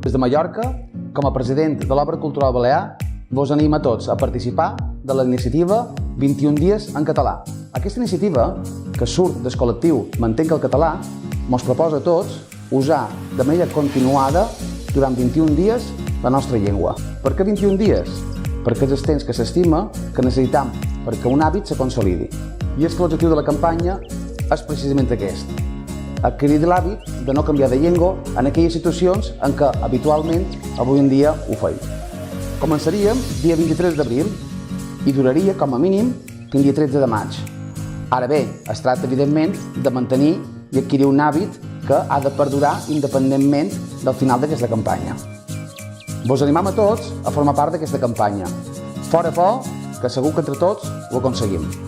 Des de Mallorca, com a president de l'Obra Cultural Balear, vos anima a tots a participar de la iniciativa 21 dies en català. Aquesta iniciativa, que surt del col·lectiu Mantenc el català, mos proposa a tots usar de manera continuada durant 21 dies la nostra llengua. Per què 21 dies? Perquè és el temps que s'estima que necessitam perquè un hàbit se consolidi. I és que l'objectiu de la campanya és precisament aquest: adquirir l'hàbit de no canviar de llengua en aquelles situacions en què habitualment avui en dia ho feim. Començaríem dia 23 d'abril i duraria com a mínim fins dia 13 de maig. Ara bé, es tracta evidentment de mantenir i adquirir un hàbit que ha de perdurar independentment del final d'aquesta campanya. Vos animam a tots a formar part d'aquesta campanya. Fora por, que segur que entre tots ho aconseguim.